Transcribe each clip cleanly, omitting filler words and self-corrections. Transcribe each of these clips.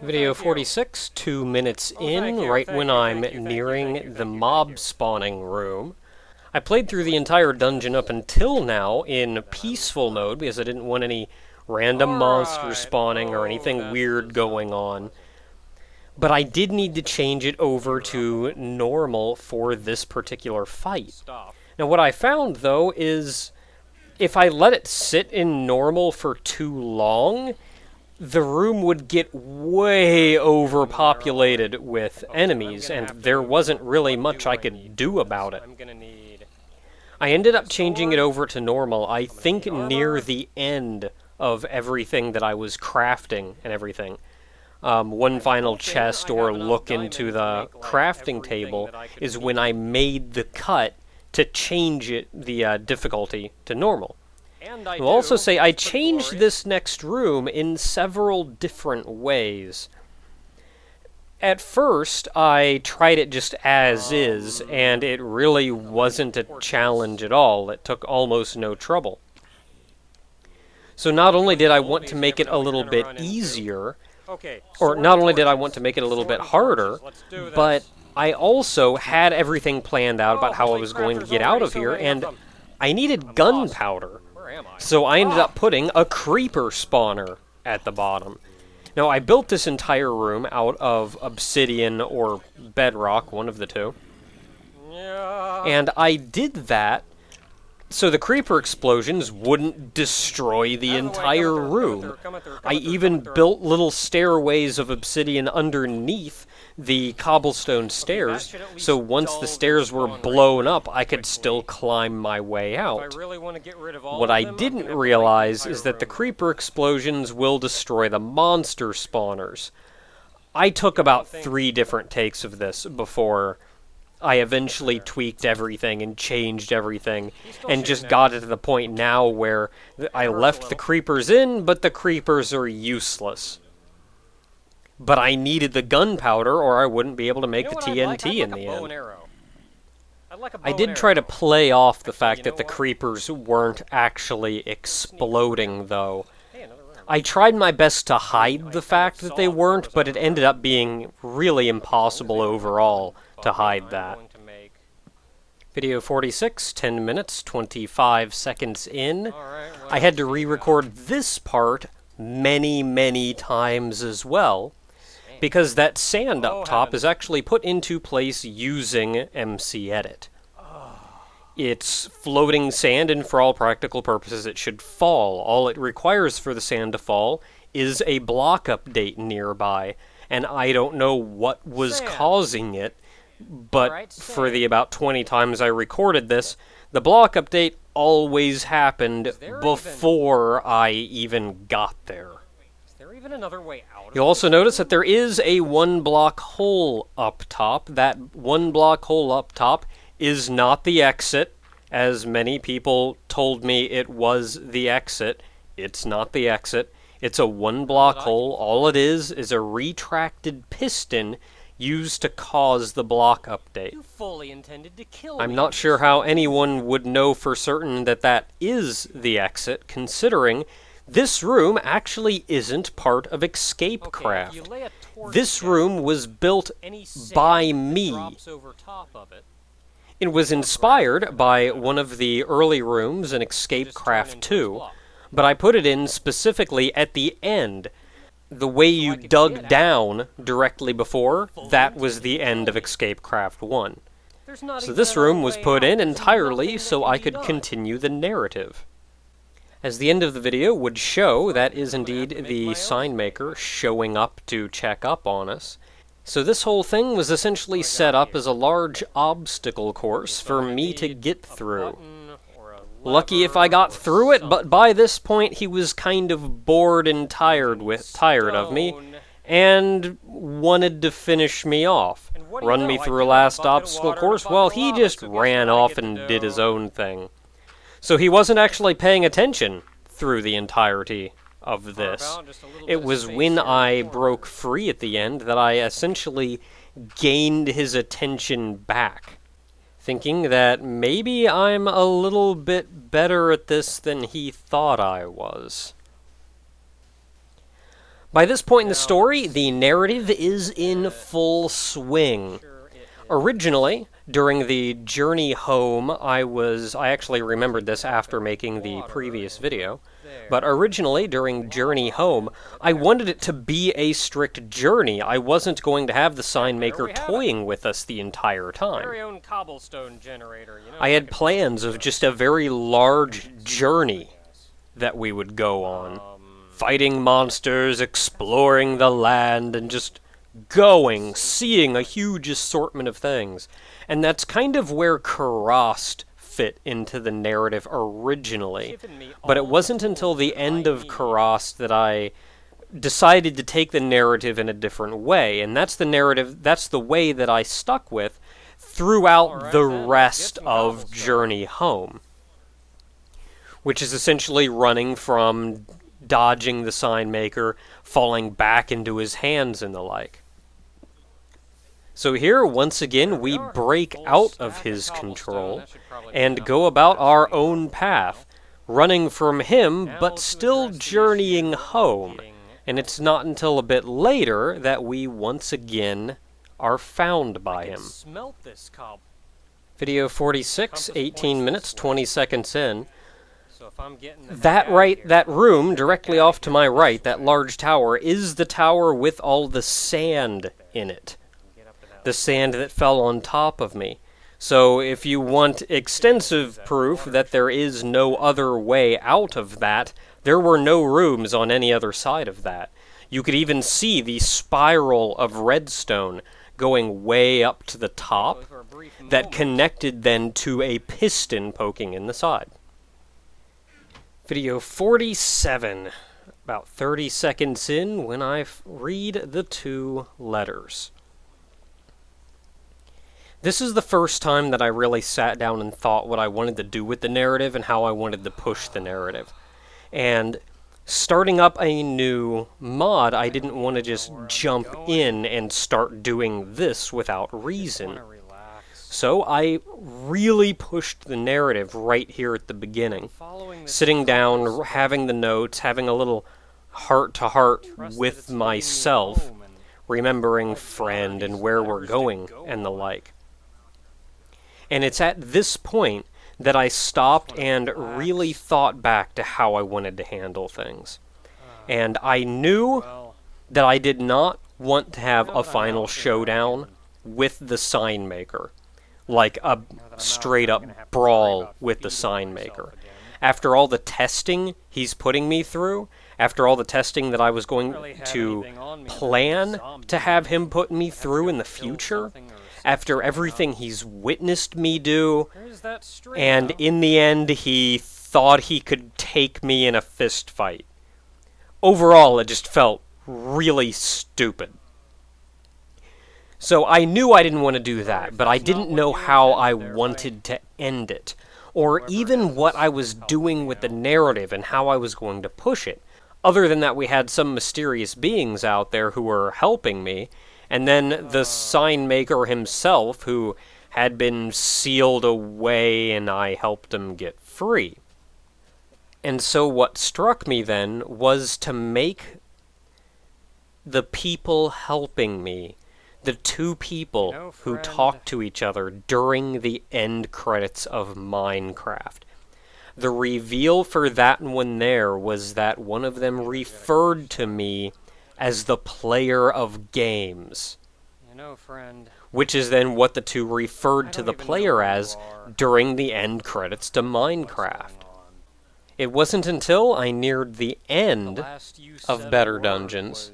Video 46, 2 minutes in, right when I'm nearing the mob spawning room. I played through the entire dungeon up until now in peaceful mode because I didn't want any random monsters spawning or anything weird going on. But I did need to change it over to normal for this particular fight. Now what I found though is if I let it sit in normal for too long, the room would get way overpopulated with enemies, and there wasn't really much I could do about it. I ended up changing it over to normal, I think near the end of everything that I was crafting and everything. One final chest or look into the crafting table is when I made the cut to change the difficulty to normal. I'll also say I changed this next room in several different ways. At first, I tried it just as is, and it really wasn't a challenge at all. It took almost no trouble. So not only did I want to make it a little bit easier, or not only did I want to make it a little bit harder, but I also had everything planned out about how I was going to get out of here, and I needed gunpowder. So I ended up putting a creeper spawner at the bottom. Now, I built this entire room out of obsidian or bedrock, one of the two. And I did that so the creeper explosions wouldn't destroy the entire room. I even built little stairways of obsidian underneath the cobblestone stairs, so once the stairs were blown up, I could still climb my way out. What I didn't realize is that the creeper explosions will destroy the monster spawners. I took about 3 different takes of this before I eventually tweaked everything and changed everything, and just got it to the point now where I left the creepers in, but the creepers are useless. But I needed the gunpowder, or I wouldn't be able to make the TNT in the end. I did try to play off the fact that the creepers weren't actually exploding, though. I tried my best to hide the fact that they weren't, but it ended up being really impossible overall to hide that. Video 46, 10 minutes, 25 seconds in. I had to re-record this part many times as well, because that sand up top is actually put into place using MC Edit. It's floating sand, and for all practical purposes it should fall. All it requires for the sand to fall is a block update nearby, and I don't know what was causing it, but for the about 20 times I recorded this, the block update always happened before I even got there. You'll also notice that there is a 1-block hole up top. That 1-block hole up top is not the exit, as many people told me it was the exit. It's not the exit. It's a 1-block hole. All it is a retracted piston used to cause the block update. I'm not sure how anyone would know for certain that that is the exit, considering this room actually isn't part of Escapecraft. This room was built by me. It was inspired by one of the early rooms in Escapecraft 2, but I put it in specifically at the end. The way you dug down directly before, that was the end of Escapecraft 1. So this room was put in entirely so I could continue the narrative. As the end of the video would show, that is indeed the sign maker showing up to check up on us. So this whole thing was essentially set up as a large obstacle course for me to get through. Lucky if I got through it, but by this point he was kind of bored and tired of me, and wanted to finish me off. Run me through a last obstacle course? Well, he just ran off and did his own thing. So he wasn't actually paying attention through the entirety of this. It was when I broke free at the end that I essentially gained his attention back, thinking that maybe I'm a little bit better at this than he thought I was. By this point in the story, the narrative is in full swing. Originally, during the journey home, I actually remembered this after making the previous video, but originally, during journey home, I wanted it to be a strict journey. I wasn't going to have the sign maker toying with us the entire time. I had plans of just a very large journey that we would go on. Fighting monsters, exploring the land, and just seeing a huge assortment of things. And that's kind of where Karast fit into the narrative originally. But it wasn't until the end of Karast that I decided to take the narrative in a different way. And that's the way that I stuck with throughout the rest of Journey Home. Which is essentially running from dodging the sign maker, falling back into his hands and the like. So here, once again, we break out of his control and go about our own path, running from him, but still journeying home. And it's not until a bit later that we once again are found by him. Video 46, 18 minutes, 20 seconds in. That room directly off to my right, that large tower, is the tower with all the sand in it. The sand that fell on top of me. So if you want extensive proof that there is no other way out of that, there were no rooms on any other side of that. You could even see the spiral of redstone going way up to the top that connected then to a piston poking in the side. Video 47, about 30 seconds in when I read the two letters. This is the first time that I really sat down and thought what I wanted to do with the narrative and how I wanted to push the narrative. And starting up a new mod, I didn't want to just jump in and start doing this without reason. So I really pushed the narrative right here at the beginning. Sitting down, having the notes, having a little heart-to-heart with myself, remembering friend and where we're going and the like. And it's at this point that I stopped and really thought back to how I wanted to handle things. And I knew that I did not want to have a final showdown with the sign maker. Like a straight-up brawl with the sign maker. After all the testing he's putting me through, after all the testing that I was going to plan to have him put me through in the future, after everything he's witnessed me do, and in the end he thought he could take me in a fist fight. Overall, it just felt really stupid. So I knew I didn't want to do that, but I didn't know how I wanted to end it, or even what I was doing with the narrative and how I was going to push it. Other than that, we had some mysterious beings out there who were helping me, and then the sign maker himself, who had been sealed away, and I helped him get free. And so what struck me then was to make the people helping me, the two people who talked to each other during the end credits of Minecraft. The reveal for that one there was that one of them referred to me as the player of games. Which is then what the two referred to the player as during the end credits to Minecraft. It wasn't until I neared the end of Better Dungeons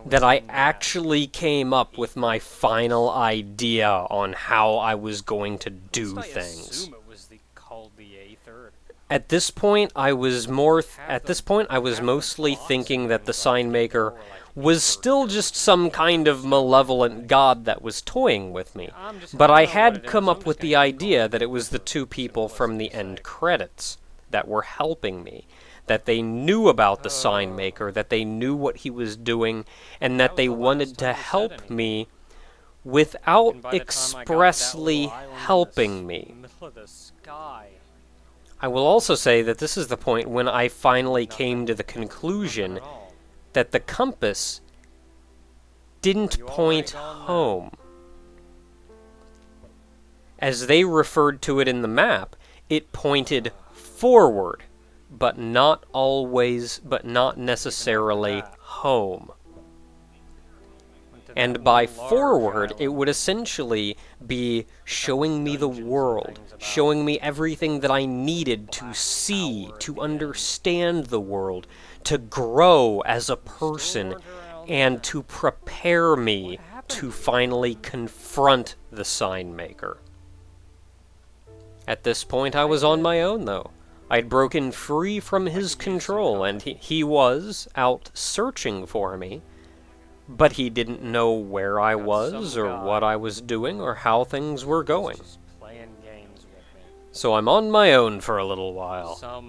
that I actually came up with my final idea on how I was going to do things. At this point, I was mostly thinking that the sign maker was still just some kind of malevolent god that was toying with me. But I had come up with the idea that it was the two people from the end credits that were helping me, that they knew about the sign maker, that they knew what he was doing, and that they wanted to help me without expressly helping me. I will also say that this is the point when I finally came to the conclusion that the compass didn't point home. As they referred to it in the map, it pointed forward, but not necessarily home. And by forward, it would essentially be showing me the world, showing me everything that I needed to see, to understand the world, to grow as a person, and to prepare me to finally confront the sign maker. At this point, I was on my own, though. I'd broken free from his control, and he was out searching for me. But he didn't know where I was, or what I was doing, or how things were going. So I'm on my own for a little while.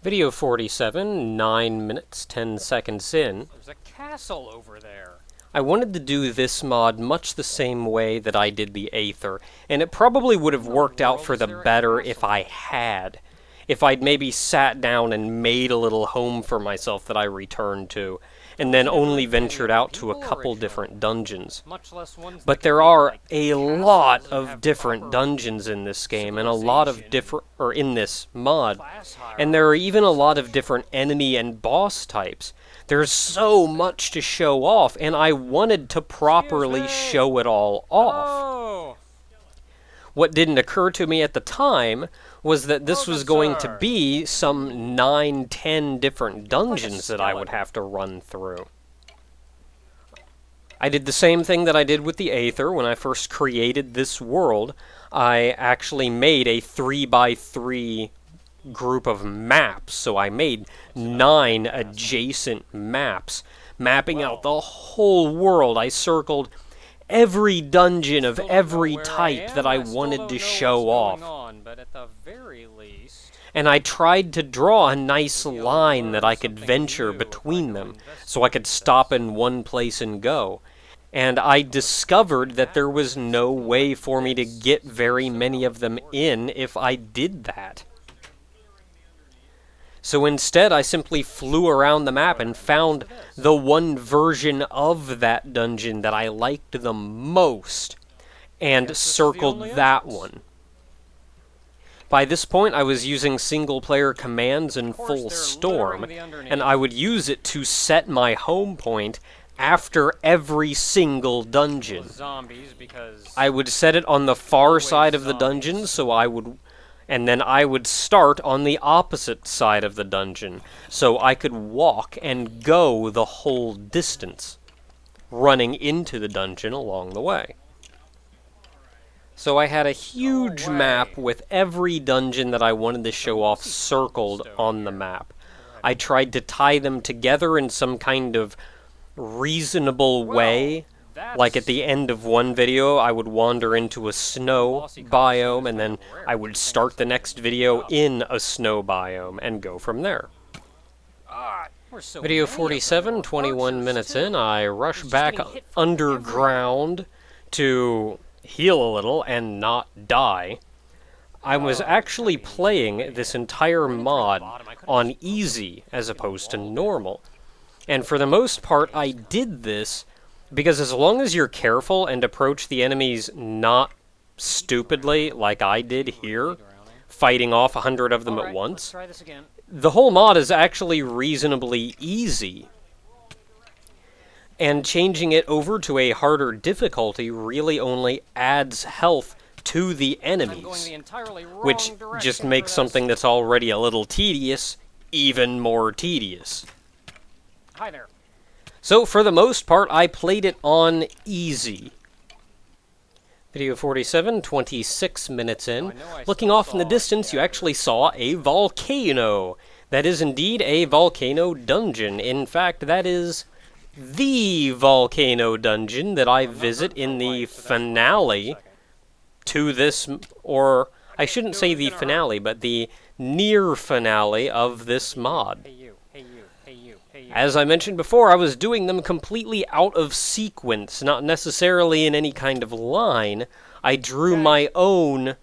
Video 47, 9 minutes, 10 seconds in. There's a castle over there. I wanted to do this mod much the same way that I did the Aether, and it probably would have worked out for the better if I had. If I'd maybe sat down and made a little home for myself that I returned to, and then only ventured out to a couple different dungeons. But there are a lot of different dungeons in this game, and a lot of in this mod, and there are even a lot of different enemy and boss types. There's so much to show off, and I wanted to properly show it all off. What didn't occur to me at the time was that this was going to be some 9-10 different dungeons that I would have to run through. I did the same thing that I did with the Aether when I first created this world. I actually made a 3x3 group of maps, so I made 9 adjacent maps, mapping out the whole world. I circled every dungeon of every type that I wanted to show off. And I tried to draw a nice line that I could venture between them, so I could stop in one place and go. And I discovered that there was no way for me to get very many of them in if I did that. So instead, I simply flew around the map and found the one version of that dungeon that I liked the most, and circled that one. By this point, I was using single-player commands in full storm, and I would use it to set my home point after every single dungeon. I would set it on the far side of the dungeon, and then I would start on the opposite side of the dungeon, so I could walk and go the whole distance, running into the dungeon along the way. So I had a huge map with every dungeon that I wanted to show off circled on the map. I tried to tie them together in some kind of reasonable way. Like at the end of one video, I would wander into a snow biome, and then I would start the next video in a snow biome, and go from there. Video 47, 21 minutes in, I rush back underground to heal a little and not die. I was actually playing this entire mod on easy as opposed to normal. And for the most part, I did this because as long as you're careful and approach the enemies not stupidly, like I did here, fighting off 100 of them at once, the whole mod is actually reasonably easy. And changing it over to a harder difficulty really only adds health to the enemies, which just makes something that's already a little tedious even more tedious. Hi there. So, for the most part, I played it on easy. Video 47, 26 minutes in. Looking off in the distance, you actually saw a volcano. That is indeed a volcano dungeon. In fact, that is the volcano dungeon that I visit in the finale to this, or I shouldn't say the finale, but the near finale of this mod. As I mentioned before, I was doing them completely out of sequence, not necessarily in any kind of line. I drew my own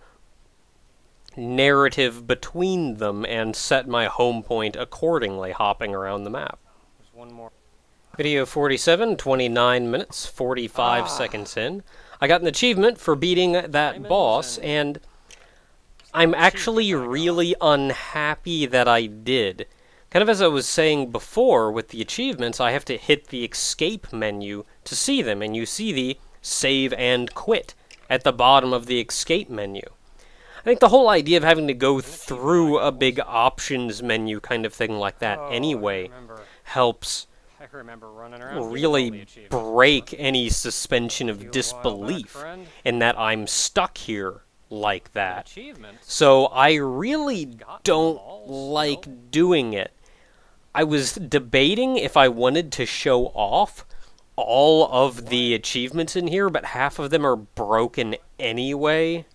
narrative between them and set my home point accordingly, hopping around the map. one more. Video 47, 29 minutes, 45 seconds in. I got an achievement for beating that boss, and I'm actually really unhappy that I did. Kind of as I was saying before with the achievements, I have to hit the escape menu to see them, and you see the save and quit at the bottom of the escape menu. I think the whole idea of having to go through a big options menu kind of thing like that anyway helps I remember running around really break any suspension of disbelief in that I'm stuck here like that. So I really don't like doing it. I was debating if I wanted to show off all of the achievements in here, but half of them are broken anyway.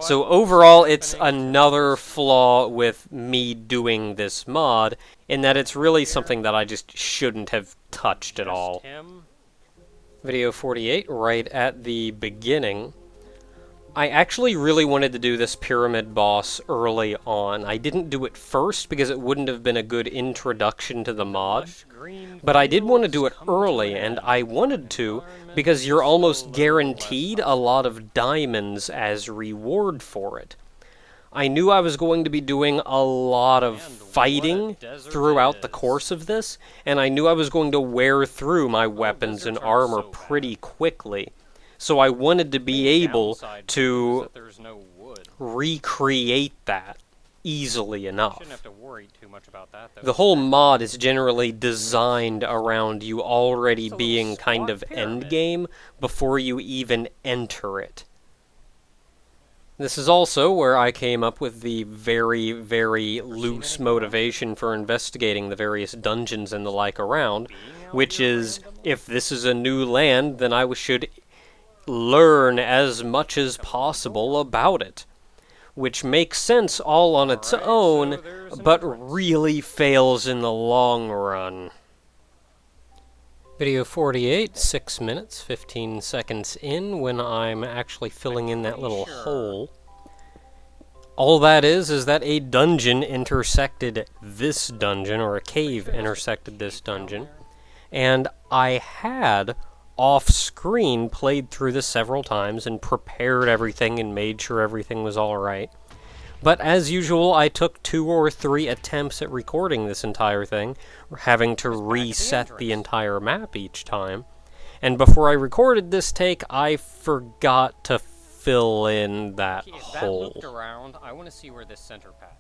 So overall, it's another flaw with me doing this mod, in that it's really something that I just shouldn't have touched at all. Video 48, right at the beginning. I actually really wanted to do this pyramid boss early on. I didn't do it first because it wouldn't have been a good introduction to the mod, but I did want to do it early, and I wanted to because you're almost guaranteed a lot of diamonds as reward for it. I knew I was going to be doing a lot of fighting throughout the course of this, and I knew I was going to wear through my weapons and armor pretty quickly. So I wanted to be able to recreate that easily enough. The whole mod is generally designed around you already being kind of endgame before you even enter it. This is also where I came up with the very, very loose motivation for investigating the various dungeons and the like around, which is, if this is a new land, then I should learn as much as possible about it. Which makes sense all on its own, but really fails in the long run. Video 48, 6 minutes, 15 seconds in, when I'm actually filling in that little hole. All that is that a dungeon intersected this dungeon, or a cave intersected this dungeon, and I had off-screen played through this several times and prepared everything and made sure everything was alright. But as usual, I took 2 or 3 attempts at recording this entire thing, having to reset the entire map each time. And before I recorded this take, I forgot to fill in that hole. Looked around, I want to see where this center path